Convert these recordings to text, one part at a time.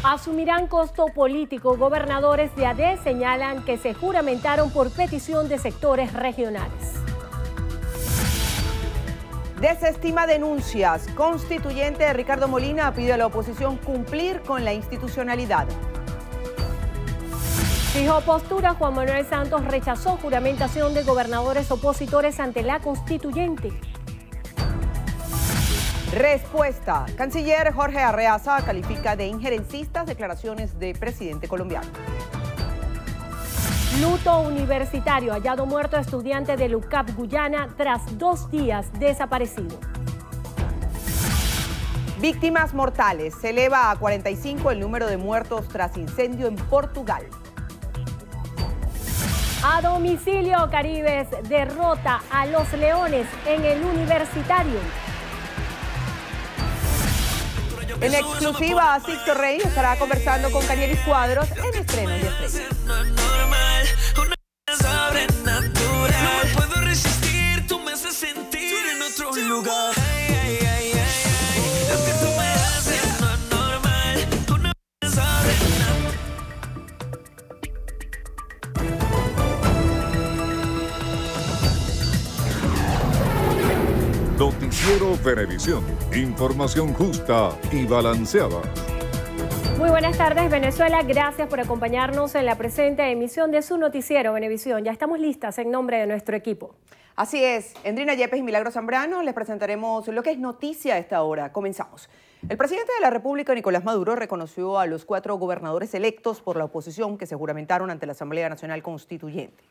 Asumirán costo político. Gobernadores de AD señalan que se juramentaron por petición de sectores regionales. Desestima denuncias. Constituyente Ricardo Molina pide a la oposición cumplir con la institucionalidad. Fijó postura. Juan Manuel Santos rechazó juramentación de gobernadores opositores ante la Constituyente. Respuesta. Canciller Jorge Arreaza califica de injerencistas declaraciones de presidente colombiano. Luto universitario. Hallado muerto estudiante de UCAP Guyana tras 2 días desaparecido. Víctimas mortales. Se eleva a 45 el número de muertos tras incendio en Portugal. A domicilio, Caribes derrota a los Leones en el Universitario. En exclusiva, Sixto Rey estará conversando con Canielis Cuadros en Estrenos y Estrellas. No me puedo resistir, tú me haces sentir en otro lugar. Lo que tú me haces no es normal. Una Noticiero Venevisión. Información justa y balanceada. Muy buenas tardes, Venezuela. Gracias por acompañarnos en la presente emisión de su noticiero Venevisión. Ya estamos listas en nombre de nuestro equipo. Así es, Endrina Yepes y Milagro Zambrano les presentaremos lo que es noticia a esta hora. Comenzamos. El presidente de la República, Nicolás Maduro, reconoció a los 4 gobernadores electos por la oposición que se juramentaron ante la Asamblea Nacional Constituyente.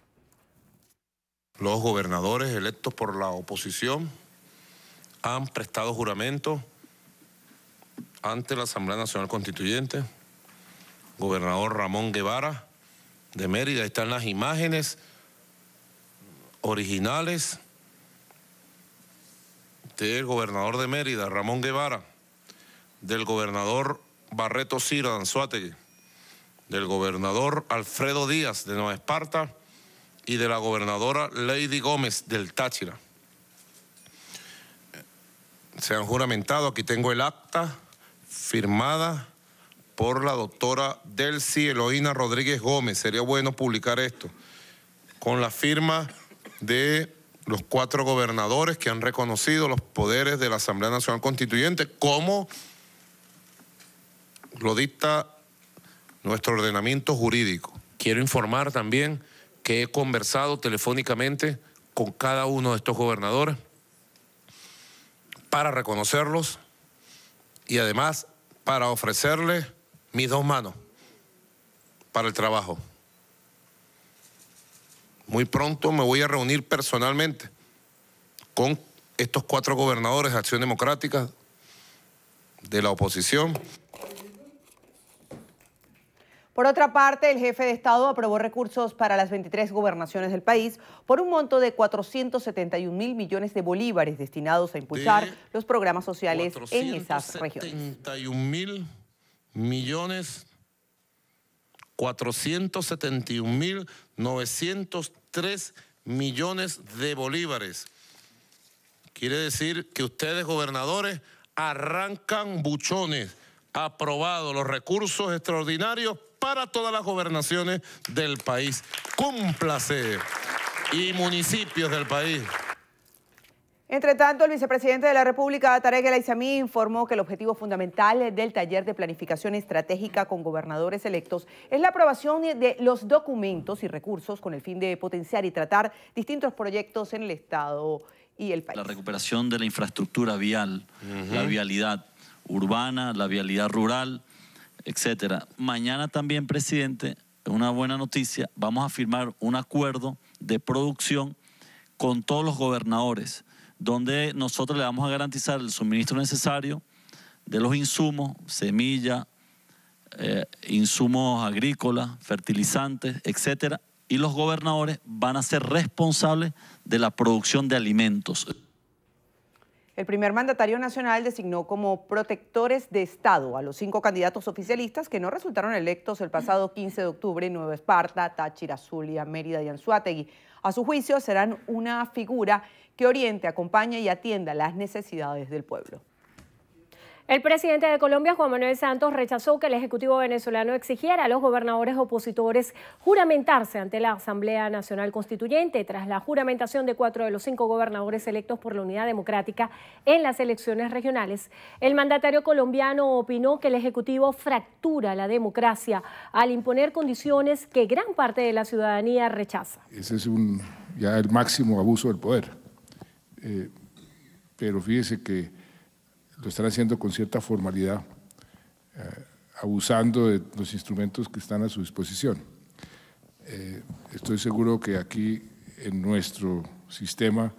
Los gobernadores electos por la oposición han prestado juramento ante la Asamblea Nacional Constituyente. Gobernador Ramón Guevara de Mérida, ahí están las imágenes originales del gobernador de Mérida, Ramón Guevara, del gobernador Barreto Ciro de Anzoátegui, del gobernador Alfredo Díaz de Nueva Esparta y de la gobernadora Lady Gómez del Táchira. Se han juramentado, aquí tengo el acta firmada por la doctora Delcy Eloína Rodríguez Gómez. Sería bueno publicar esto, con la firma de los 4 gobernadores que han reconocido los poderes de la Asamblea Nacional Constituyente, como lo dicta nuestro ordenamiento jurídico. Quiero informar también que he conversado telefónicamente con cada uno de estos gobernadores para reconocerlos y además para ofrecerles mis 2 manos para el trabajo. Muy pronto me voy a reunir personalmente con estos 4 gobernadores de Acción Democrática de la oposición. Por otra parte, el jefe de Estado aprobó recursos para las 23 gobernaciones del país por un monto de 471.000 millones de bolívares destinados a impulsar los programas sociales en esas regiones. 471.903 millones de bolívares. Quiere decir que ustedes, gobernadores, arrancan buchones. Aprobados los recursos extraordinarios para todas las gobernaciones del país. ¡Cúmplase! Y municipios del país. Entre tanto, el vicepresidente de la República, Tarek El Aissami, informó que el objetivo fundamental del taller de planificación estratégica con gobernadores electos es la aprobación de los documentos y recursos con el fin de potenciar y tratar distintos proyectos en el Estado y el país. La recuperación de la infraestructura vial, la vialidad urbana, la vialidad rural, etcétera. Mañana también, presidente, una buena noticia, vamos a firmar un acuerdo de producción con todos los gobernadores, donde nosotros le vamos a garantizar el suministro necesario de los insumos, semilla, insumos agrícolas, fertilizantes, etcétera, y los gobernadores van a ser responsables de la producción de alimentos. El primer mandatario nacional designó como protectores de Estado a los 5 candidatos oficialistas que no resultaron electos el pasado 15 de octubre en Nueva Esparta, Táchira, Zulia, Mérida y Anzoátegui. A su juicio, serán una figura que oriente, acompañe y atienda las necesidades del pueblo. El presidente de Colombia, Juan Manuel Santos, rechazó que el Ejecutivo venezolano exigiera a los gobernadores opositores juramentarse ante la Asamblea Nacional Constituyente tras la juramentación de 4 de los 5 gobernadores electos por la Unidad Democrática en las elecciones regionales. El mandatario colombiano opinó que el Ejecutivo fractura la democracia al imponer condiciones que gran parte de la ciudadanía rechaza. Ese es ya el máximo abuso del poder. Pero fíjese que lo están haciendo con cierta formalidad, abusando de los instrumentos que están a su disposición. Estoy seguro que aquí en nuestro sistema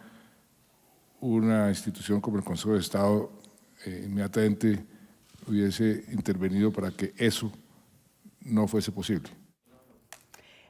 una institución como el Consejo de Estado inmediatamente hubiese intervenido para que eso no fuese posible.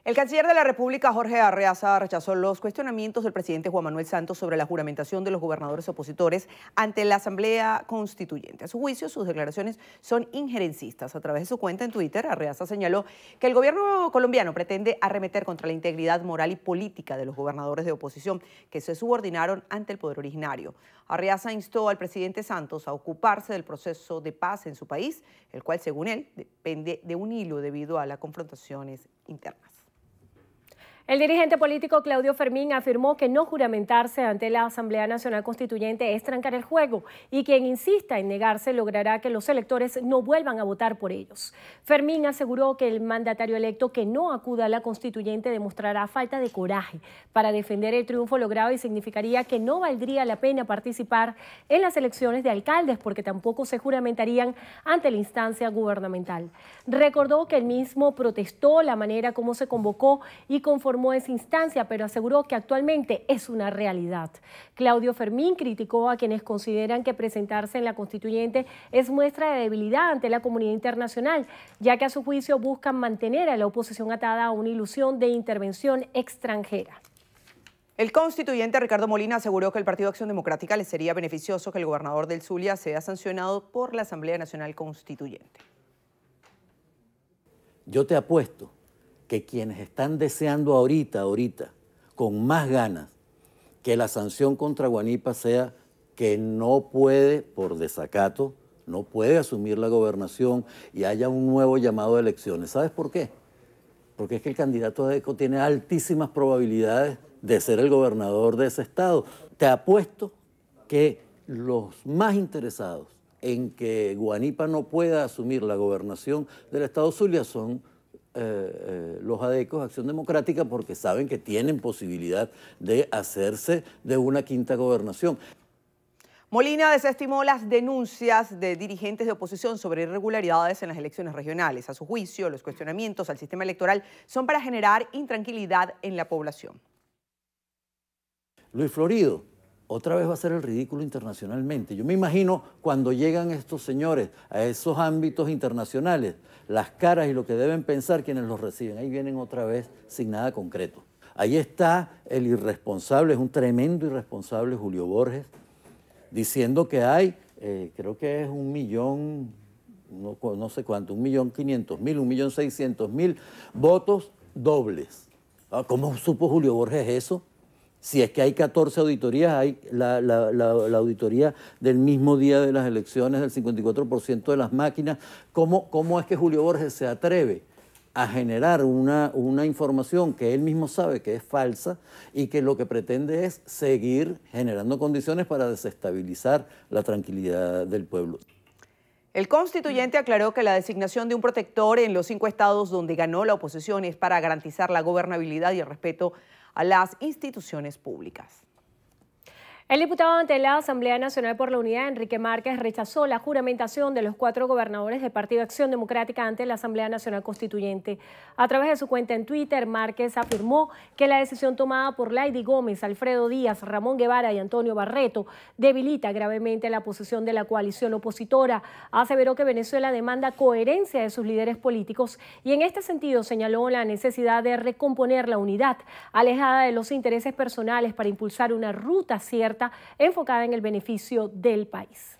El canciller de la República, Jorge Arreaza, rechazó los cuestionamientos del presidente Juan Manuel Santos sobre la juramentación de los gobernadores opositores ante la Asamblea Constituyente. A su juicio, sus declaraciones son injerencistas. A través de su cuenta en Twitter, Arreaza señaló que el gobierno colombiano pretende arremeter contra la integridad moral y política de los gobernadores de oposición que se subordinaron ante el poder originario. Arreaza instó al presidente Santos a ocuparse del proceso de paz en su país, el cual, según él, depende de un hilo debido a las confrontaciones internas. El dirigente político Claudio Fermín afirmó que no juramentarse ante la Asamblea Nacional Constituyente es trancar el juego y quien insista en negarse logrará que los electores no vuelvan a votar por ellos. Fermín aseguró que el mandatario electo que no acuda a la Constituyente demostrará falta de coraje para defender el triunfo logrado y significaría que no valdría la pena participar en las elecciones de alcaldes porque tampoco se juramentarían ante la instancia gubernamental. Recordó que él mismo protestó la manera como se convocó y conformó esa instancia, pero aseguró que actualmente es una realidad. Claudio Fermín criticó a quienes consideran que presentarse en la Constituyente es muestra de debilidad ante la comunidad internacional, ya que a su juicio buscan mantener a la oposición atada a una ilusión de intervención extranjera. El constituyente Ricardo Molina aseguró que el Partido Acción Democrática le sería beneficioso que el gobernador del Zulia sea sancionado por la Asamblea Nacional Constituyente. Yo te apuesto que quienes están deseando ahorita, con más ganas, que la sanción contra Guanipa sea que no puede, por desacato, no puede asumir la gobernación y haya un nuevo llamado de elecciones. ¿Sabes por qué? Porque es que el candidato ADECO tiene altísimas probabilidades de ser el gobernador de ese estado. Te apuesto que los más interesados en que Guanipa no pueda asumir la gobernación del estado Zulia son los adecos, Acción Democrática, porque saben que tienen posibilidad de hacerse de una quinta gobernación. Molina desestimó las denuncias de dirigentes de oposición sobre irregularidades en las elecciones regionales. A su juicio, los cuestionamientos al sistema electoral son para generar intranquilidad en la población. Luis Florido otra vez va a ser el ridículo internacionalmente. Yo me imagino cuando llegan estos señores a esos ámbitos internacionales, las caras y lo que deben pensar quienes los reciben. Ahí vienen otra vez sin nada concreto. Ahí está el irresponsable, es un tremendo irresponsable Julio Borges, diciendo que hay, creo que es 1 millón, no sé cuánto, 1.500.000, 1.600.000 votos dobles. ¿Cómo supo Julio Borges eso? Si es que hay 14 auditorías, hay la auditoría del mismo día de las elecciones del 54% de las máquinas. ¿Cómo es que Julio Borges se atreve a generar una información que él mismo sabe que es falsa y que lo que pretende es seguir generando condiciones para desestabilizar la tranquilidad del pueblo? El constituyente aclaró que la designación de un protector en los 5 estados donde ganó la oposición es para garantizar la gobernabilidad y el respeto a las instituciones públicas. El diputado ante la Asamblea Nacional por la Unidad, Enrique Márquez, rechazó la juramentación de los 4 gobernadores del Partido Acción Democrática ante la Asamblea Nacional Constituyente. A través de su cuenta en Twitter, Márquez afirmó que la decisión tomada por Lady Gómez, Alfredo Díaz, Ramón Guevara y Antonio Barreto debilita gravemente la posición de la coalición opositora. Aseveró que Venezuela demanda coherencia de sus líderes políticos y en este sentido señaló la necesidad de recomponer la unidad, alejada de los intereses personales para impulsar una ruta cierta enfocada en el beneficio del país.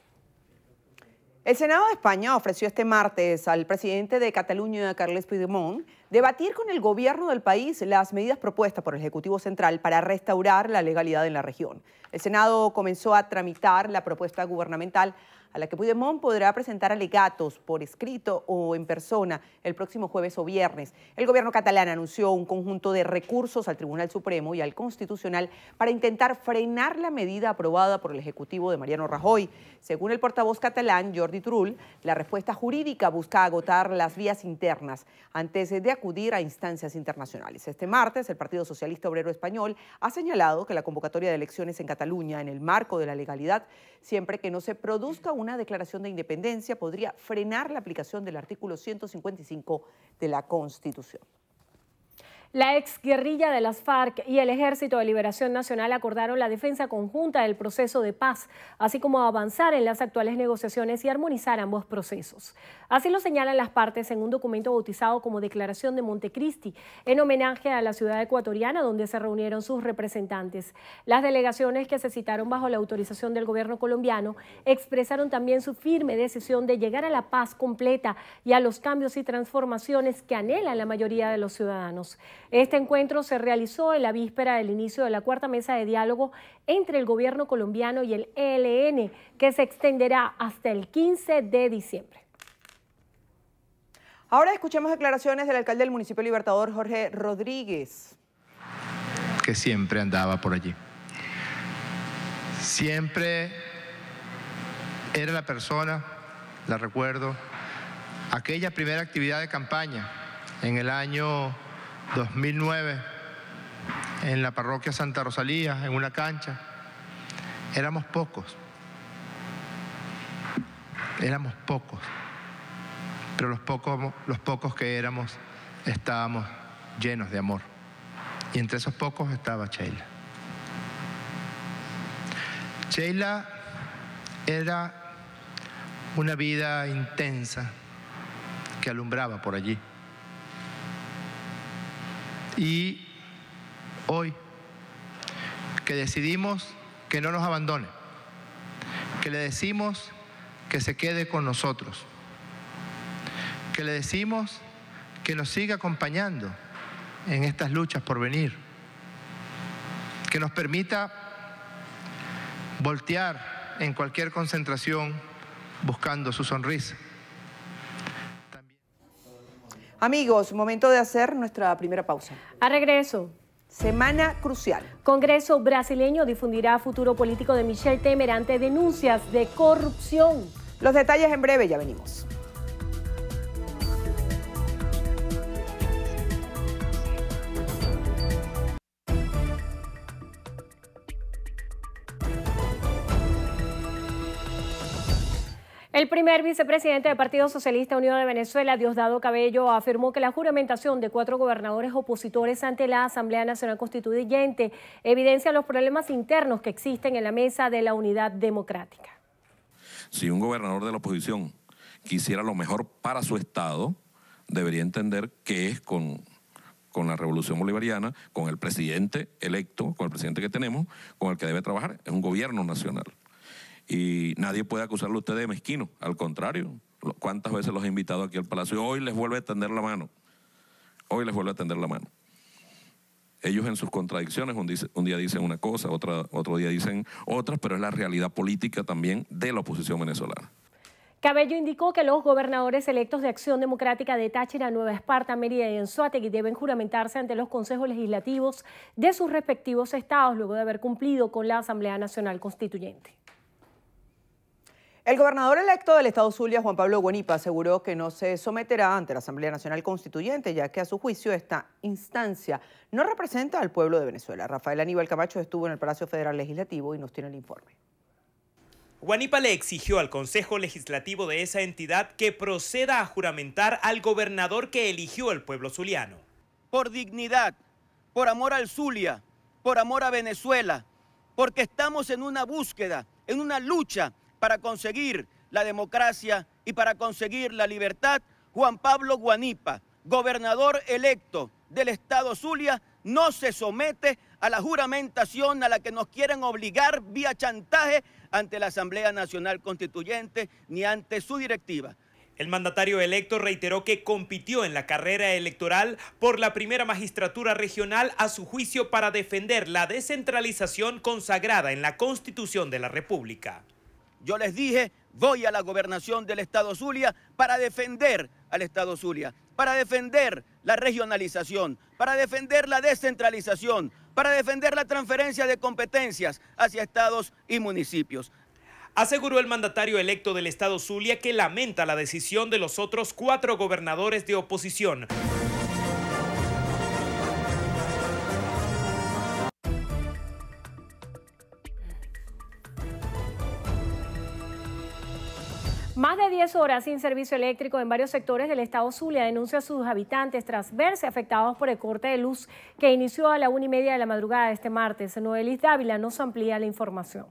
El Senado de España ofreció este martes al presidente de Cataluña, Carles Puigdemont, debatir con el gobierno del país las medidas propuestas por el Ejecutivo Central para restaurar la legalidad en la región. El Senado comenzó a tramitar la propuesta gubernamental a la que Puigdemont podrá presentar alegatos por escrito o en persona el próximo jueves o viernes. El gobierno catalán anunció un conjunto de recursos al Tribunal Supremo y al Constitucional para intentar frenar la medida aprobada por el Ejecutivo de Mariano Rajoy. Según el portavoz catalán, Jordi Turull, la respuesta jurídica busca agotar las vías internas antes de acudir a instancias internacionales. Este martes, el Partido Socialista Obrero Español ha señalado que la convocatoria de elecciones en Cataluña, en el marco de la legalidad, siempre que no se produzca una declaración de independencia, podría frenar la aplicación del artículo 155 de la Constitución. La exguerrilla de las FARC y el Ejército de Liberación Nacional acordaron la defensa conjunta del proceso de paz, así como avanzar en las actuales negociaciones y armonizar ambos procesos. Así lo señalan las partes en un documento bautizado como Declaración de Montecristi, en homenaje a la ciudad ecuatoriana donde se reunieron sus representantes. Las delegaciones que se citaron bajo la autorización del gobierno colombiano expresaron también su firme decisión de llegar a la paz completa y a los cambios y transformaciones que anhelan la mayoría de los ciudadanos. Este encuentro se realizó en la víspera del inicio de la cuarta mesa de diálogo entre el gobierno colombiano y el ELN, que se extenderá hasta el 15 de diciembre. Ahora escuchemos declaraciones del alcalde del municipio Libertador, Jorge Rodríguez. Que siempre andaba por allí. Siempre era la persona, la recuerdo, aquella primera actividad de campaña en el año 2009, en la parroquia Santa Rosalía, en una cancha. Éramos pocos, pero los pocos que éramos estábamos llenos de amor. Y entre esos pocos estaba Sheila. Sheila era una vida intensa que alumbraba por allí. Y hoy que decidimos que no nos abandone, que le decimos que se quede con nosotros, que le decimos que nos siga acompañando en estas luchas por venir, que nos permita voltear en cualquier concentración buscando su sonrisa. Amigos, momento de hacer nuestra primera pausa. A regreso. Semana crucial. Congreso brasileño difundirá futuro político de Michel Temer ante denuncias de corrupción. Los detalles en breve, ya venimos. El primer vicepresidente del Partido Socialista Unido de Venezuela, Diosdado Cabello, afirmó que la juramentación de 4 gobernadores opositores ante la Asamblea Nacional Constituyente evidencia los problemas internos que existen en la mesa de la unidad democrática. Si un gobernador de la oposición quisiera lo mejor para su Estado, debería entender que es con la revolución bolivariana, con el presidente electo, con el presidente que tenemos, con el que debe trabajar. Es un gobierno nacional. Y nadie puede acusarlo a usted de mezquino, al contrario. ¿Cuántas veces los he invitado aquí al Palacio? Y hoy les vuelve a tender la mano. Hoy les vuelve a tender la mano. Ellos en sus contradicciones, un día dicen una cosa, otro día dicen otras, pero es la realidad política también de la oposición venezolana. Cabello indicó que los gobernadores electos de Acción Democrática de Táchira, Nueva Esparta, Mérida y Anzoátegui deben juramentarse ante los consejos legislativos de sus respectivos estados luego de haber cumplido con la Asamblea Nacional Constituyente. El gobernador electo del estado Zulia, Juan Pablo Guanipa, aseguró que no se someterá ante la Asamblea Nacional Constituyente, ya que a su juicio esta instancia no representa al pueblo de Venezuela. Rafael Aníbal Camacho estuvo en el Palacio Federal Legislativo y nos tiene el informe. Guanipa le exigió al Consejo Legislativo de esa entidad que proceda a juramentar al gobernador que eligió el pueblo zuliano. Por dignidad, por amor al Zulia, por amor a Venezuela, porque estamos en una búsqueda, en una lucha para conseguir la democracia y para conseguir la libertad, Juan Pablo Guanipa, gobernador electo del estado Zulia, no se somete a la juramentación a la que nos quieren obligar vía chantaje ante la Asamblea Nacional Constituyente ni ante su directiva. El mandatario electo reiteró que compitió en la carrera electoral por la primera magistratura regional a su juicio para defender la descentralización consagrada en la Constitución de la República. Yo les dije, voy a la gobernación del Estado Zulia para defender al Estado Zulia, para defender la regionalización, para defender la descentralización, para defender la transferencia de competencias hacia estados y municipios. Aseguró el mandatario electo del Estado Zulia que lamenta la decisión de los otros 4 gobernadores de oposición. Más de 10 horas sin servicio eléctrico en varios sectores del estado Zulia denuncia a sus habitantes tras verse afectados por el corte de luz que inició a la 1:30 de la madrugada de este martes. Noelis Dávila nos amplía la información.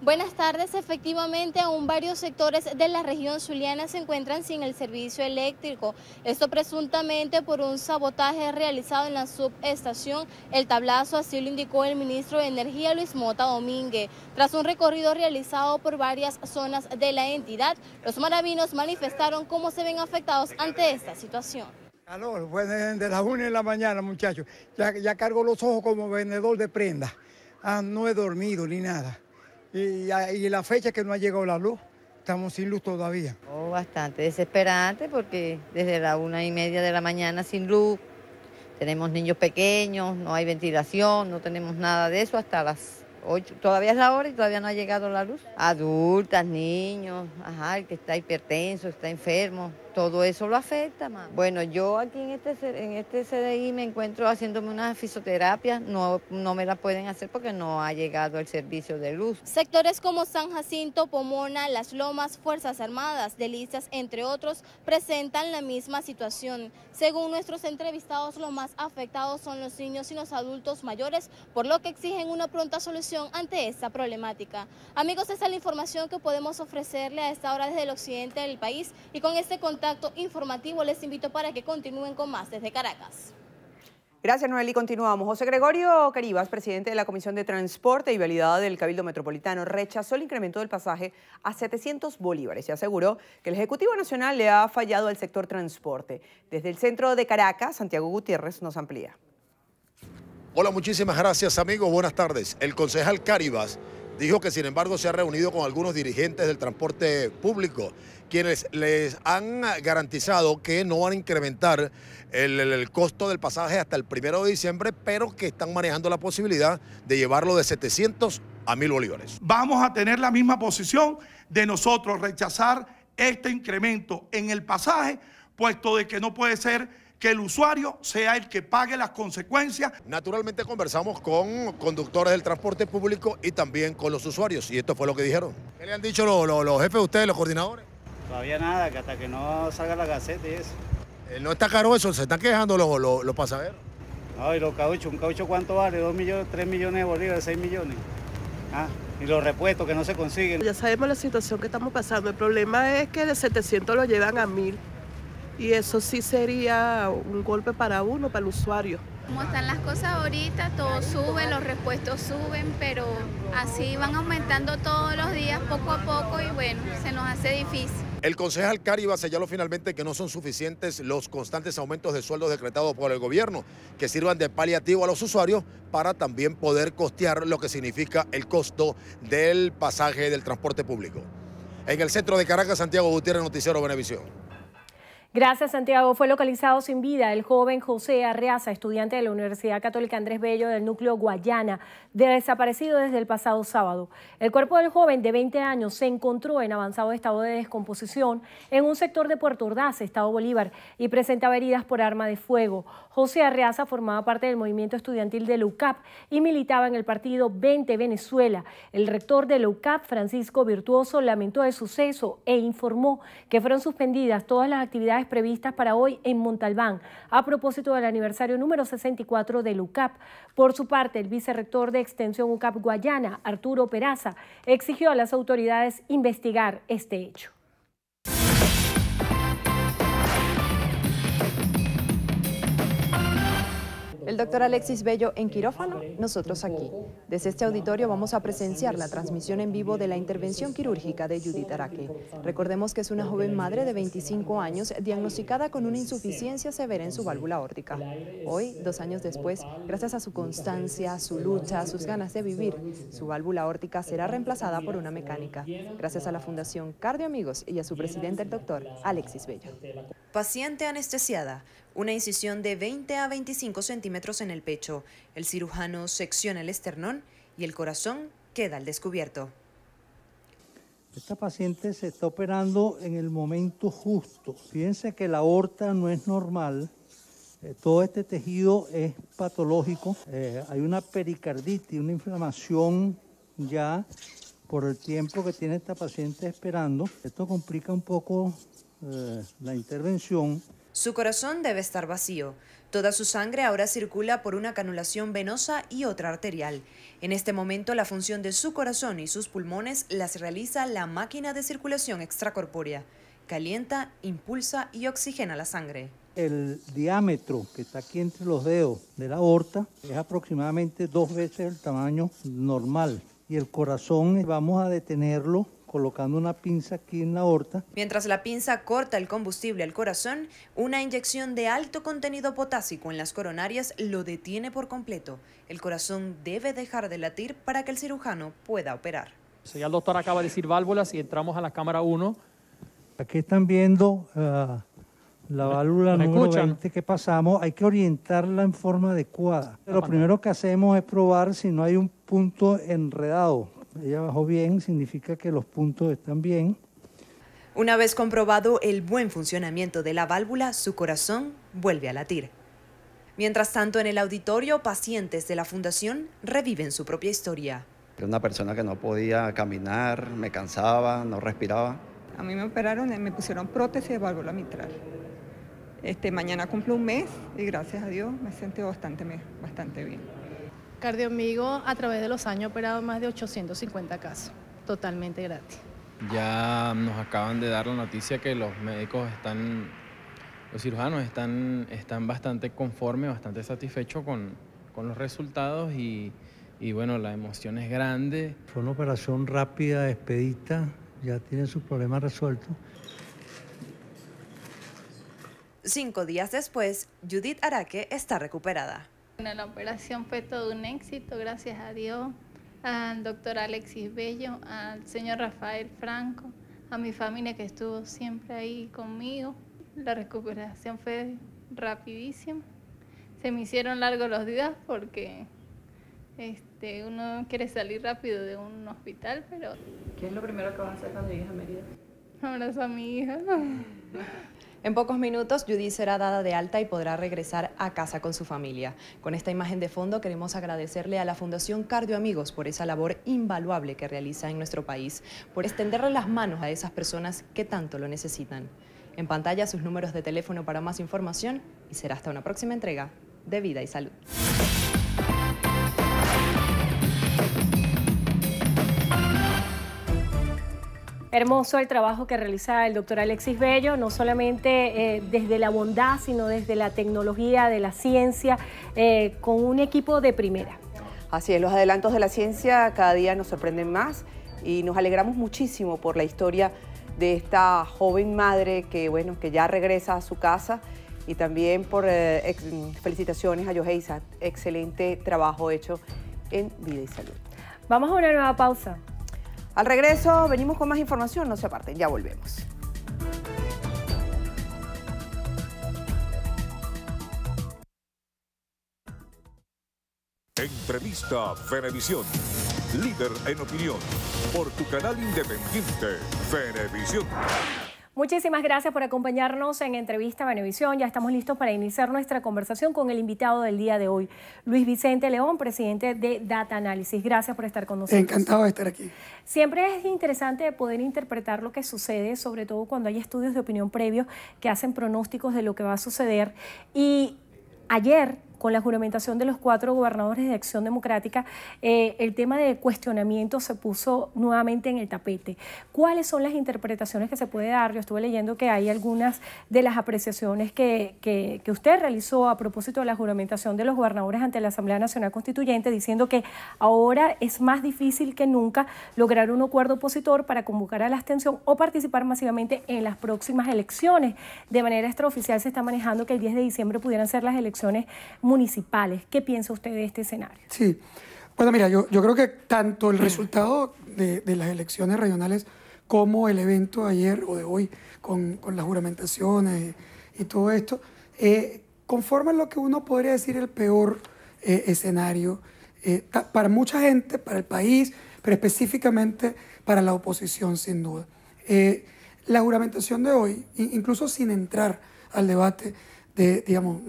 Buenas tardes. Efectivamente, aún varios sectores de la región zuliana se encuentran sin el servicio eléctrico. Esto presuntamente por un sabotaje realizado en la subestación El Tablazo, así lo indicó el ministro de Energía, Luis Mota Domínguez. Tras un recorrido realizado por varias zonas de la entidad, los maravinos manifestaron cómo se ven afectados ante esta situación. Calor, fue de las 1 de la mañana, muchachos. Ya cargo los ojos como vendedor de prenda. No he dormido ni nada. Y la fecha que no ha llegado la luz, estamos sin luz todavía. Bastante desesperante porque desde la 1:30 de la mañana sin luz, tenemos niños pequeños, no hay ventilación, no tenemos nada de eso hasta las 8. Todavía es la hora y todavía no ha llegado la luz. Adultas, niños, el que está hipertenso, está enfermo, todo eso lo afecta, mamá. Bueno, yo aquí en este CDI me encuentro haciéndome una fisioterapia, no me la pueden hacer porque no ha llegado el servicio de luz. Sectores como San Jacinto, Pomona, Las Lomas, Fuerzas Armadas, Delicias, entre otros, presentan la misma situación. Según nuestros entrevistados, los más afectados son los niños y los adultos mayores, por lo que exigen una pronta solución ante esta problemática. Amigos, esta es la información que podemos ofrecerle a esta hora desde el occidente del país, y con este contacto informativo les invito para que continúen con más desde Caracas. Gracias, Noel, y continuamos. José Gregorio Caribas, presidente de la Comisión de Transporte y Vialidad del Cabildo Metropolitano, rechazó el incremento del pasaje a 700 bolívares y aseguró que el Ejecutivo Nacional le ha fallado al sector transporte. Desde el centro de Caracas, Santiago Gutiérrez nos amplía. Hola, muchísimas gracias, amigos. Buenas tardes. El concejal Caribas dijo que, sin embargo, se ha reunido con algunos dirigentes del transporte público, quienes les han garantizado que no van a incrementar el costo del pasaje hasta el 1 de diciembre, pero que están manejando la posibilidad de llevarlo de 700 a 1.000 bolívares. Vamos a tener la misma posición de nosotros, rechazar este incremento en el pasaje, puesto de que no puede ser que el usuario sea el que pague las consecuencias. Naturalmente conversamos con conductores del transporte público y también con los usuarios, y esto fue lo que dijeron. ¿Qué le han dicho los jefes de ustedes, los coordinadores? Todavía nada, que hasta que no salga la Gaceta y eso. ¿No está caro eso? ¿Se están quejando los pasajeros? No, y los cauchos, ¿un caucho cuánto vale? 2 millones, 3 millones de bolívares, 6 millones. Y los repuestos que no se consiguen. Ya sabemos la situación que estamos pasando. El problema es que de 700 lo llevan a 1.000. Y eso sí sería un golpe para uno, para el usuario. Como están las cosas ahorita, todo sube, los repuestos suben, pero así van aumentando todos los días, poco a poco, y bueno, se nos hace difícil. El concejal Caribas señaló finalmente que no son suficientes los constantes aumentos de sueldos decretados por el gobierno, que sirvan de paliativo a los usuarios para también poder costear lo que significa el costo del pasaje del transporte público. En el centro de Caracas, Santiago Gutiérrez, Noticiero Venevisión. Gracias, Santiago. Fue localizado sin vida el joven José Arreaza, estudiante de la Universidad Católica Andrés Bello del núcleo Guayana, desaparecido desde el pasado sábado. El cuerpo del joven de 20 años se encontró en avanzado estado de descomposición en un sector de Puerto Ordaz, Estado Bolívar, y presentaba heridas por arma de fuego. José Arreaza formaba parte del movimiento estudiantil de la UCAP y militaba en el partido 20 Venezuela. El rector de la UCAP, Francisco Virtuoso, lamentó el suceso e informó que fueron suspendidas todas las actividades previstas para hoy en Montalbán, a propósito del aniversario número 64 del UCAP. Por su parte, el vicerrector de Extensión UCAP Guayana, Arturo Peraza, exigió a las autoridades investigar este hecho. El doctor Alexis Bello en quirófano, nosotros aquí. Desde este auditorio vamos a presenciar la transmisión en vivo de la intervención quirúrgica de Judith Araque. Recordemos que es una joven madre de 25 años diagnosticada con una insuficiencia severa en su válvula aórtica. Hoy, 2 años después, gracias a su constancia, su lucha, sus ganas de vivir, su válvula aórtica será reemplazada por una mecánica. Gracias a la Fundación Cardio Amigos y a su presidente, el doctor Alexis Bello. Paciente anestesiada. Una incisión de 20 a 25 centímetros en el pecho. El cirujano secciona el esternón y el corazón queda al descubierto. Esta paciente se está operando en el momento justo. Fíjense que la aorta no es normal. Todo este tejido es patológico. Hay una pericarditis, una inflamación ya por el tiempo que tiene esta paciente esperando. Esto complica un poco la intervención. Su corazón debe estar vacío. Toda su sangre ahora circula por una canulación venosa y otra arterial. En este momento la función de su corazón y sus pulmones las realiza la máquina de circulación extracorpórea. Calienta, impulsa y oxigena la sangre. El diámetro que está aquí entre los dedos de la aorta es aproximadamente 2 veces el tamaño normal. Y el corazón vamos a detenerlo colocando una pinza aquí en la aorta. Mientras la pinza corta el combustible al corazón, una inyección de alto contenido potásico en las coronarias lo detiene por completo. El corazón debe dejar de latir para que el cirujano pueda operar. Ya el doctor acaba de decir válvulas y entramos a la cámara 1. Aquí están viendo la válvula número 20 que pasamos. Hay que orientarla en forma adecuada. Lo primero que hacemos es probar si no hay un punto enredado. Ella bajó bien, significa que los puntos están bien. Una vez comprobado el buen funcionamiento de la válvula, su corazón vuelve a latir. Mientras tanto, en el auditorio, pacientes de la Fundación reviven su propia historia. Una persona que no podía caminar, me cansaba, no respiraba. A mí me operaron, me pusieron prótesis de válvula mitral. Mañana cumplo 1 mes y gracias a Dios me siento bastante bien. Cardio Amigo a través de los años ha operado más de 850 casos, totalmente gratis. Ya nos acaban de dar la noticia que los médicos los cirujanos están bastante conformes, bastante satisfechos con los resultados y bueno, la emoción es grande. Fue una operación rápida, expedita, ya tiene sus problemas resueltos. 5 días después, Judith Araque está recuperada. Bueno, la operación fue todo un éxito, gracias a Dios, al doctor Alexis Bello, al señor Rafael Franco, a mi familia que estuvo siempre ahí conmigo. La recuperación fue rapidísima. Se me hicieron largos los días porque uno quiere salir rápido de un hospital, pero... ¿Qué es lo primero que vas a hacer cuando llegues a Mérida? Abrazo a mi hija. En pocos minutos, Judith será dada de alta y podrá regresar a casa con su familia. Con esta imagen de fondo queremos agradecerle a la Fundación Cardio Amigos por esa labor invaluable que realiza en nuestro país, por extenderle las manos a esas personas que tanto lo necesitan. En pantalla sus números de teléfono para más información y será hasta una próxima entrega de Vida y Salud. Hermoso el trabajo que realiza el doctor Alexis Bello, no solamente desde la bondad, sino desde la tecnología, de la ciencia, con un equipo de primera. Así es, los adelantos de la ciencia cada día nos sorprenden más y nos alegramos muchísimo por la historia de esta joven madre que ya regresa a su casa y también por felicitaciones a Yoheisa, excelente trabajo hecho en Vida y Salud. Vamos a una nueva pausa. Al regreso venimos con más información, no se aparten, ya volvemos. Entrevista Venevisión, líder en opinión, por tu canal independiente, Venevisión. Muchísimas gracias por acompañarnos en Entrevista Venevisión. Ya estamos listos para iniciar nuestra conversación con el invitado del día de hoy, Luis Vicente León, presidente de Data Analysis. Gracias por estar con nosotros. Encantado de estar aquí. Siempre es interesante poder interpretar lo que sucede, sobre todo cuando hay estudios de opinión previos que hacen pronósticos de lo que va a suceder. Y ayer, con la juramentación de los 4 gobernadores de Acción Democrática, el tema de cuestionamiento se puso nuevamente en el tapete. ¿Cuáles son las interpretaciones que se puede dar? Yo estuve leyendo que hay algunas de las apreciaciones que usted realizó a propósito de la juramentación de los gobernadores ante la Asamblea Nacional Constituyente, diciendo que ahora es más difícil que nunca lograr un acuerdo opositor para convocar a la abstención o participar masivamente en las próximas elecciones. De manera extraoficial se está manejando que el 10 de diciembre pudieran ser las elecciones municipales. ¿Qué piensa usted de este escenario? Sí, bueno, mira, yo creo que tanto el resultado de las elecciones regionales como el evento de ayer o de hoy con las juramentaciones y todo esto, conforman lo que uno podría decir el peor escenario para mucha gente, para el país, pero específicamente para la oposición, sin duda. La juramentación de hoy, incluso sin entrar al debate digamos,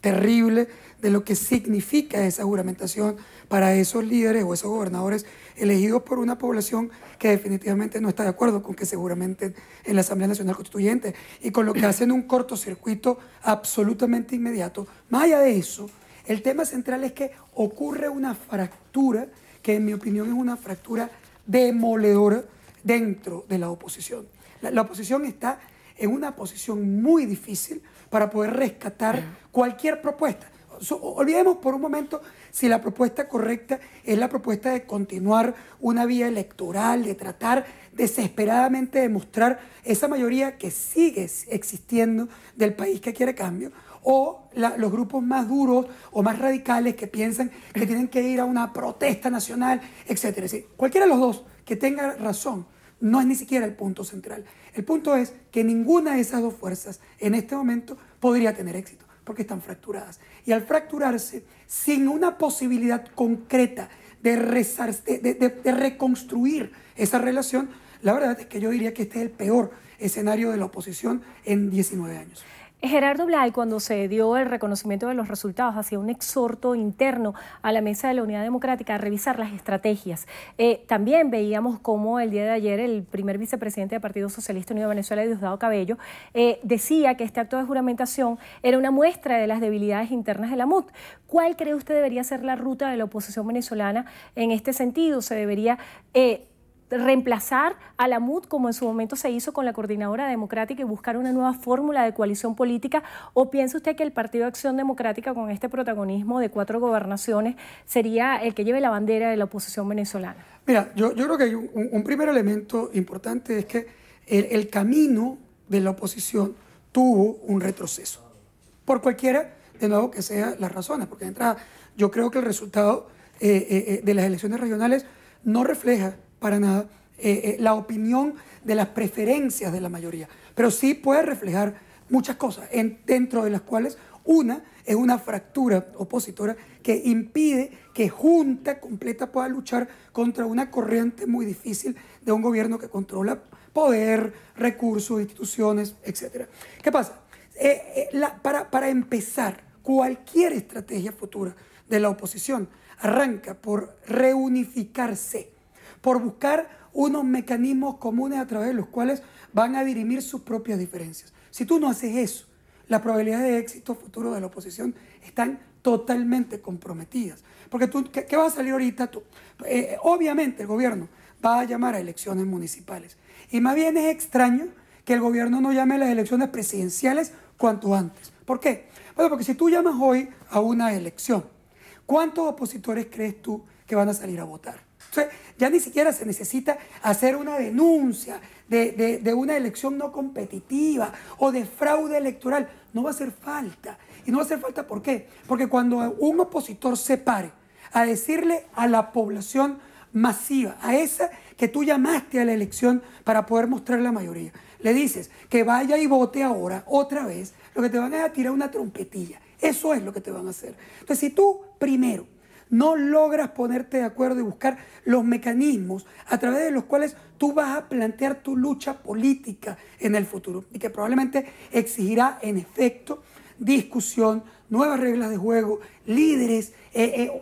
terrible de lo que significa esa juramentación para esos líderes o esos gobernadores elegidos por una población que definitivamente no está de acuerdo con que se juramenten en la Asamblea Nacional Constituyente y con lo que hacen un cortocircuito absolutamente inmediato. Más allá de eso, el tema central es que ocurre una fractura que en mi opinión es una fractura demoledora dentro de la oposición. La oposición está en una posición muy difícil para poder rescatar cualquier propuesta. Olvidemos por un momento si la propuesta correcta es la propuesta de continuar una vía electoral, de tratar desesperadamente de mostrar esa mayoría que sigue existiendo del país que quiere cambio, o los grupos más duros o más radicales que piensan que tienen que ir a una protesta nacional, etc. Es decir, cualquiera de los dos que tenga razón no es ni siquiera el punto central. El punto es que ninguna de esas dos fuerzas en este momento podría tener éxito, porque están fracturadas. Y al fracturarse, sin una posibilidad concreta de reconstruir esa relación, la verdad es que yo diría que este es el peor escenario de la oposición en 19 años. Gerardo Blay, cuando se dio el reconocimiento de los resultados, hacía un exhorto interno a la Mesa de la Unidad Democrática a revisar las estrategias. También veíamos cómo el día de ayer el primer vicepresidente del Partido Socialista Unido de Venezuela, Diosdado Cabello, decía que este acto de juramentación era una muestra de las debilidades internas de la MUD. ¿Cuál cree usted debería ser la ruta de la oposición venezolana en este sentido? ¿Se debería reemplazar a la MUD como en su momento se hizo con la Coordinadora Democrática y buscar una nueva fórmula de coalición política? ¿O piensa usted que el Partido de Acción Democrática, con este protagonismo de 4 gobernaciones, sería el que lleve la bandera de la oposición venezolana? Mira, yo creo que hay un primer elemento importante, es que el camino de la oposición tuvo un retroceso, por cualquiera, de nuevo, que sean las razones, porque de entrada yo creo que el resultado de las elecciones regionales no refleja para nada la opinión de las preferencias de la mayoría, pero sí puede reflejar muchas cosas, dentro de las cuales una es una fractura opositora que impide que junta completa pueda luchar contra una corriente muy difícil de un gobierno que controla poder, recursos, instituciones, etc. ¿Qué pasa? Para empezar, cualquier estrategia futura de la oposición arranca por reunificarse, por buscar unos mecanismos comunes a través de los cuales van a dirimir sus propias diferencias. Si tú no haces eso, las probabilidades de éxito futuro de la oposición están totalmente comprometidas. Porque tú, ¿qué va a salir ahorita tú? Obviamente el gobierno va a llamar a elecciones municipales. Y más bien es extraño que el gobierno no llame a las elecciones presidenciales cuanto antes. ¿Por qué? Bueno, porque si tú llamas hoy a una elección, ¿cuántos opositores crees tú que van a salir a votar? Entonces, ya ni siquiera se necesita hacer una denuncia de una elección no competitiva o de fraude electoral. No va a hacer falta. Y no va a hacer falta, ¿por qué? Porque cuando un opositor se pare a decirle a la población masiva, a esa que tú llamaste a la elección para poder mostrar la mayoría, le dices que vaya y vote ahora, otra vez, lo que te van a tirar una trompetilla. Eso es lo que te van a hacer. Entonces, si tú primero no logras ponerte de acuerdo y buscar los mecanismos a través de los cuales tú vas a plantear tu lucha política en el futuro, y que probablemente exigirá, en efecto, discusión, nuevas reglas de juego, líderes,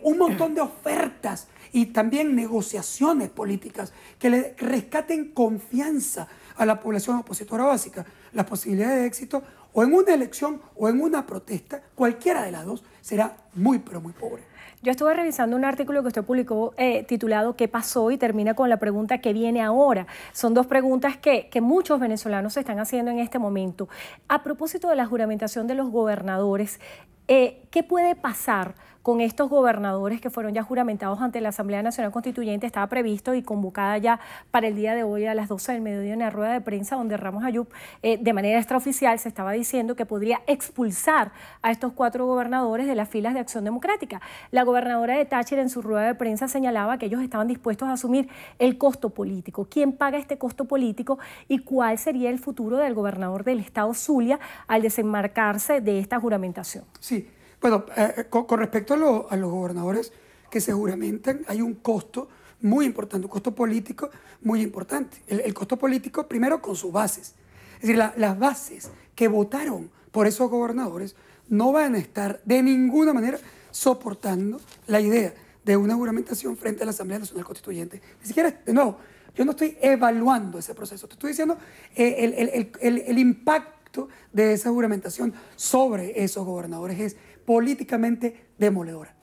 un montón de ofertas y también negociaciones políticas que le rescaten confianza a la población opositora básica. Las posibilidades de éxito o en una elección o en una protesta, cualquiera de las dos, será muy, pero muy pobre. Yo estuve revisando un artículo que usted publicó titulado ¿Qué pasó? Y termina con la pregunta ¿qué viene ahora? Son dos preguntas que muchos venezolanos se están haciendo en este momento. A propósito de la juramentación de los gobernadores, ¿qué puede pasar con estos gobernadores que fueron ya juramentados ante la Asamblea Nacional Constituyente? Estaba previsto y convocada ya para el día de hoy a las 12 del mediodía una rueda de prensa donde Ramos Ayub, de manera extraoficial, se estaba diciendo que podría expulsar a estos 4 gobernadores de las filas de Acción Democrática. La gobernadora de Táchira en su rueda de prensa señalaba que ellos estaban dispuestos a asumir el costo político. ¿Quién paga este costo político y cuál sería el futuro del gobernador del estado Zulia al desenmarcarse de esta juramentación? Sí. Bueno, con respecto a los gobernadores que se juramentan, hay un costo muy importante, un costo político muy importante. El costo político, primero, con sus bases. Es decir, las bases que votaron por esos gobernadores no van a estar de ninguna manera soportando la idea de una juramentación frente a la Asamblea Nacional Constituyente. Ni siquiera, de nuevo, yo no estoy evaluando ese proceso, te estoy diciendo el impacto de esa juramentación sobre esos gobernadores es políticamente demoledora.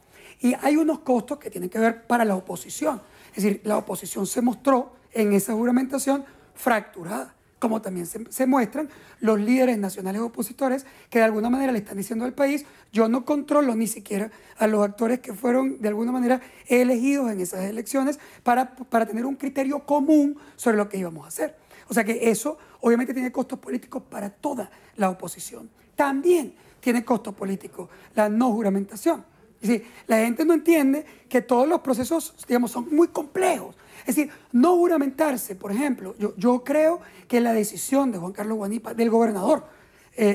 Y hay unos costos que tienen que ver para la oposición. Es decir, la oposición se mostró en esa juramentación fracturada, como también se muestran los líderes nacionales opositores que de alguna manera le están diciendo al país: yo no controlo ni siquiera a los actores que fueron de alguna manera elegidos en esas elecciones para tener un criterio común sobre lo que íbamos a hacer. O sea que eso obviamente tiene costos políticos para toda la oposición. También tiene costo político la no juramentación. Es decir, la gente no entiende que todos los procesos, digamos, son muy complejos. Es decir, no juramentarse, por ejemplo, yo creo que la decisión de Juan Carlos Guanipa, del gobernador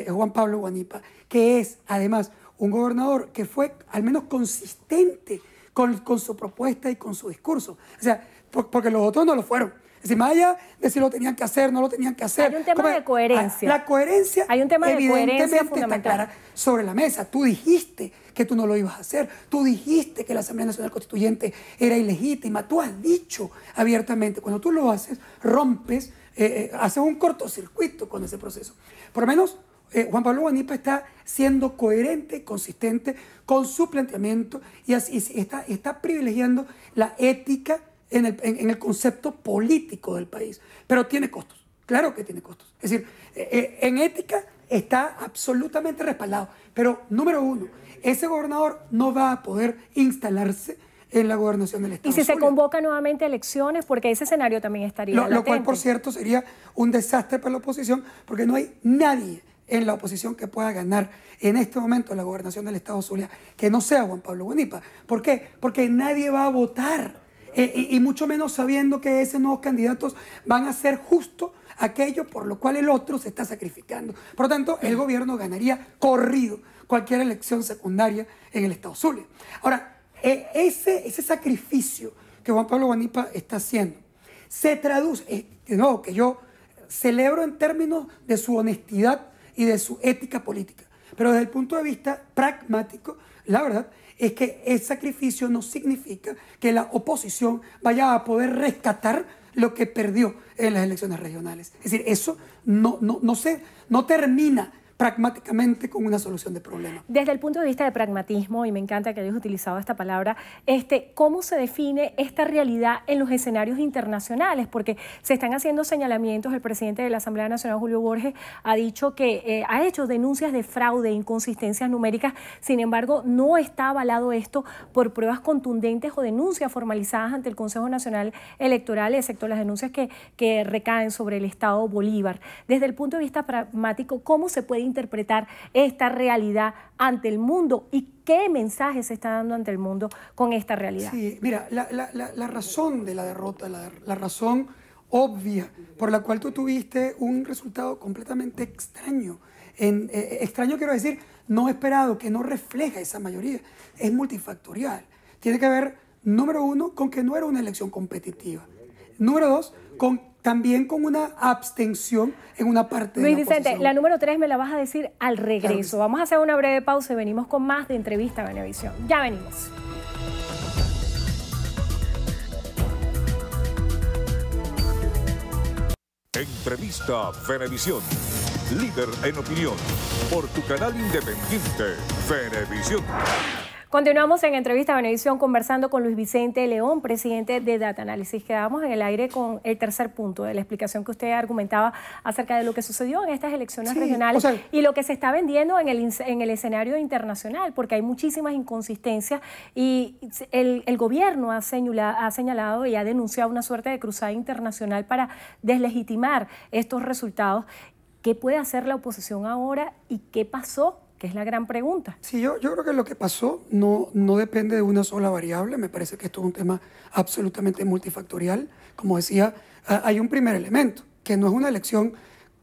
Juan Pablo Guanipa, que es además un gobernador que fue al menos consistente con su propuesta y con su discurso. O sea, porque los otros no lo fueron. Es decir, más allá de si lo tenían que hacer, no lo tenían que hacer. Hay un tema de coherencia. La coherencia, hay un tema de coherencia fundamental. Está clara sobre la mesa. Tú dijiste que tú no lo ibas a hacer. Tú dijiste que la Asamblea Nacional Constituyente era ilegítima. Tú has dicho abiertamente. Cuando tú lo haces, rompes, haces un cortocircuito con ese proceso. Por lo menos Juan Pablo Guanipa está siendo coherente, consistente con su planteamiento y así está privilegiando la ética en el concepto político del país. Pero tiene costos, claro que tiene costos. Es decir, en ética está absolutamente respaldado. Pero, número uno, ese gobernador no va a poder instalarse en la gobernación del Estado. ¿Y si se convoca nuevamente elecciones? Porque ese escenario también estaría latente. Lo cual, por cierto, sería un desastre para la oposición, porque no hay nadie en la oposición que pueda ganar en este momento la gobernación del Estado Zulia que no sea Juan Pablo Guanipa. ¿Por qué? Porque nadie va a votar. Y mucho menos sabiendo que esos nuevos candidatos van a ser justo aquello por lo cual el otro se está sacrificando. Por lo tanto, el gobierno ganaría corrido cualquier elección secundaria en el Estado Zulia. Ahora, ese sacrificio que Juan Pablo Guanipa está haciendo se traduce, de nuevo, que yo celebro en términos de su honestidad y de su ética política, pero desde el punto de vista pragmático, la verdad es que el sacrificio no significa que la oposición vaya a poder rescatar lo que perdió en las elecciones regionales. Es decir, eso no termina pragmáticamente con una solución de problemas. Desde el punto de vista de pragmatismo, y me encanta que hayas utilizado esta palabra, ¿cómo se define esta realidad en los escenarios internacionales? Porque se están haciendo señalamientos. El presidente de la Asamblea Nacional, Julio Borges, ha dicho que ha hecho denuncias de fraude e inconsistencias numéricas. Sin embargo, no está avalado esto por pruebas contundentes o denuncias formalizadas ante el Consejo Nacional Electoral, excepto las denuncias que recaen sobre el Estado Bolívar. Desde el punto de vista pragmático, ¿cómo se puede interpretar esta realidad ante el mundo y qué mensaje se está dando ante el mundo con esta realidad? Sí, mira, la razón de la derrota, la razón obvia por la cual tú tuviste un resultado completamente extraño, extraño quiero decir, no esperado, que no refleja esa mayoría, es multifactorial. Tiene que ver, número uno, con que no era una elección competitiva. Número dos, también con una abstención en una parte de la oposición. Luis Vicente, la número 3 me la vas a decir al regreso. Claro. Vamos a hacer una breve pausa y venimos con más de Entrevista a Venevisión. Ya venimos. Entrevista Venevisión. Líder en opinión. Por tu canal independiente, Venevisión. Continuamos en Entrevista Venevisión conversando con Luis Vicente León, presidente de Data Analysis. Quedamos en el aire con el tercer punto de la explicación que usted argumentaba acerca de lo que sucedió en estas elecciones regionales y lo que se está vendiendo en el escenario internacional, porque hay muchísimas inconsistencias y el gobierno ha señalado y ha denunciado una suerte de cruzada internacional para deslegitimar estos resultados. ¿Qué puede hacer la oposición ahora y qué pasó? Que es la gran pregunta. Sí, yo creo que lo que pasó no depende de una sola variable. Me parece que esto es un tema absolutamente multifactorial. Como decía, hay un primer elemento, que no es una elección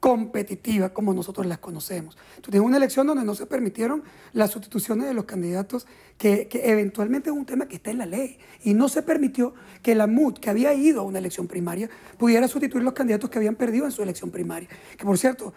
competitiva como nosotros las conocemos. Tú tienes una elección donde no se permitieron las sustituciones de los candidatos, que eventualmente es un tema que está en la ley. Y no se permitió que la MUD, que había ido a una elección primaria, pudiera sustituir los candidatos que habían perdido en su elección primaria. Que por cierto,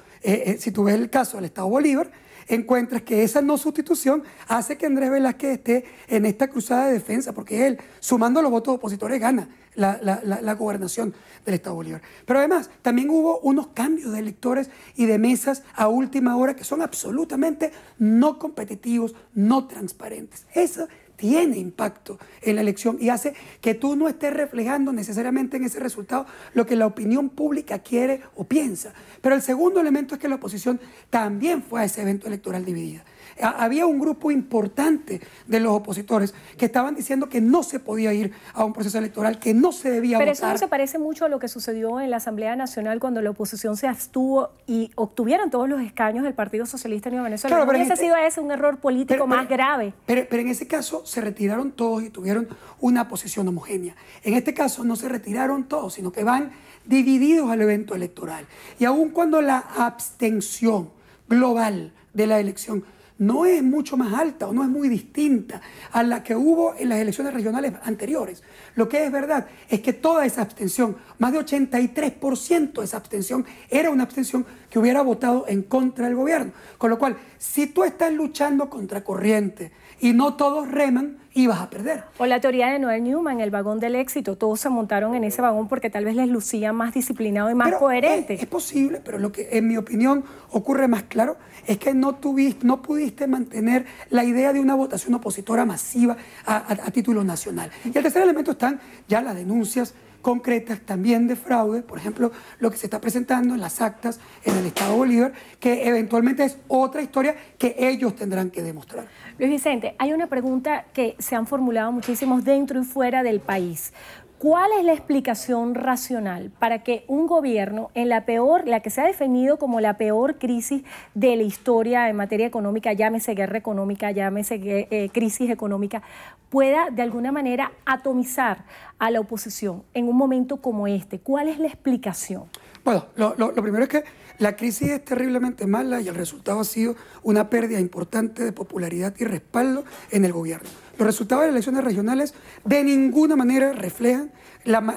si tú ves el caso del Estado Bolívar, encuentras que esa no sustitución hace que Andrés Velázquez esté en esta cruzada de defensa, porque él, sumando los votos opositores, gana la gobernación del Estado Bolívar. Pero además, también hubo unos cambios de electores y de mesas a última hora que son absolutamente no competitivos, no transparentes. Eso tiene impacto en la elección y hace que tú no estés reflejando necesariamente en ese resultado lo que la opinión pública quiere o piensa. Pero el segundo elemento es que la oposición también fue a ese evento electoral dividida. Había un grupo importante de los opositores que estaban diciendo que no se podía ir a un proceso electoral, que no se debía votar. Pero eso no se parece mucho a lo que sucedió en la Asamblea Nacional cuando la oposición se abstuvo y obtuvieron todos los escaños del Partido Socialista Unido de Venezuela. Claro, ¿no hubiese sido ese un error político más grave? Pero en ese caso se retiraron todos y tuvieron una posición homogénea. En este caso no se retiraron todos, sino que van divididos al evento electoral. Y aun cuando la abstención global de la elección no es mucho más alta o no es muy distinta a la que hubo en las elecciones regionales anteriores, lo que es verdad es que toda esa abstención, más de 83% de esa abstención, era una abstención que hubiera votado en contra del gobierno. Con lo cual, si tú estás luchando contra corriente y no todos reman, ibas a perder. O la teoría de Noel Newman, el vagón del éxito. Todos se montaron en ese vagón porque tal vez les lucía más disciplinado y más coherente. Es posible, pero lo que en mi opinión ocurre más claro es que no pudiste mantener la idea de una votación opositora masiva a título nacional. Y el tercer elemento están ya las denuncias concretas también de fraude, por ejemplo, lo que se está presentando en las actas en el Estado Bolívar, que eventualmente es otra historia que ellos tendrán que demostrar. Luis Vicente, hay una pregunta que se han formulado muchísimos dentro y fuera del país. ¿Cuál es la explicación racional para que un gobierno en la que se ha definido como la peor crisis de la historia en materia económica, llámese guerra económica, llámese crisis económica, pueda de alguna manera atomizar a la oposición en un momento como este? ¿Cuál es la explicación? Bueno, lo primero es que la crisis es terriblemente mala y el resultado ha sido una pérdida importante de popularidad y respaldo en el gobierno. Los resultados de las elecciones regionales de ninguna manera reflejan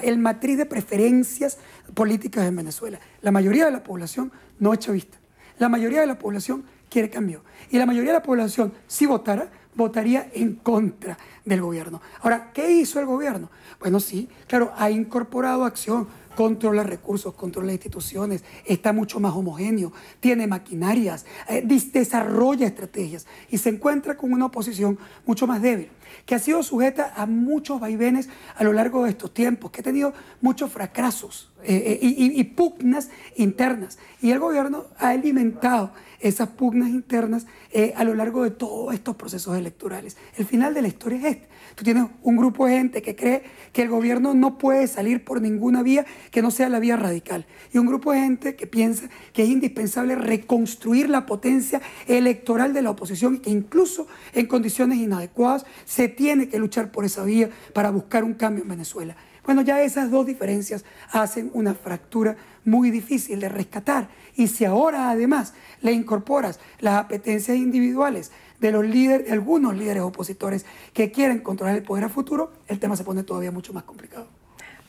el matriz de preferencias políticas en Venezuela. La mayoría de la población no es chavista. La mayoría de la población quiere cambio. Y la mayoría de la población, si votara, votaría en contra del gobierno. Ahora, ¿qué hizo el gobierno? Bueno, sí, claro, ha incorporado acción, controla recursos, controla instituciones, está mucho más homogéneo, tiene maquinarias, desarrolla estrategias y se encuentra con una oposición mucho más débil, que ha sido sujeta a muchos vaivenes a lo largo de estos tiempos, que ha tenido muchos fracasos y pugnas internas. Y el gobierno ha alimentado esas pugnas internas a lo largo de todos estos procesos electorales. El final de la historia es este. Tú tienes un grupo de gente que cree que el gobierno no puede salir por ninguna vía que no sea la vía radical. Y un grupo de gente que piensa que es indispensable reconstruir la potencia electoral de la oposición y que incluso en condiciones inadecuadas se tiene que luchar por esa vía para buscar un cambio en Venezuela. Bueno, ya esas dos diferencias hacen una fractura muy difícil de rescatar. Y si ahora además le incorporas las apetencias individuales de los líderes, de algunos líderes opositores que quieren controlar el poder a futuro, el tema se pone todavía mucho más complicado.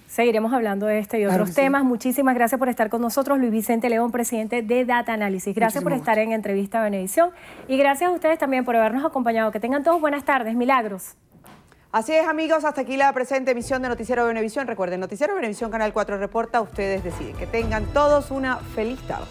Seguiremos hablando de este y otros temas. Muchísimas gracias por estar con nosotros, Luis Vicente León, presidente de Data Analysis. Gracias por estar en Entrevista Venevisión y gracias a ustedes también por habernos acompañado. Que tengan todos buenas tardes. Milagros. Así es, amigos, hasta aquí la presente emisión de Noticiero Venevisión. Recuerden, Noticiero Venevisión, Canal 4 reporta, ustedes deciden. Que tengan todos una feliz tarde.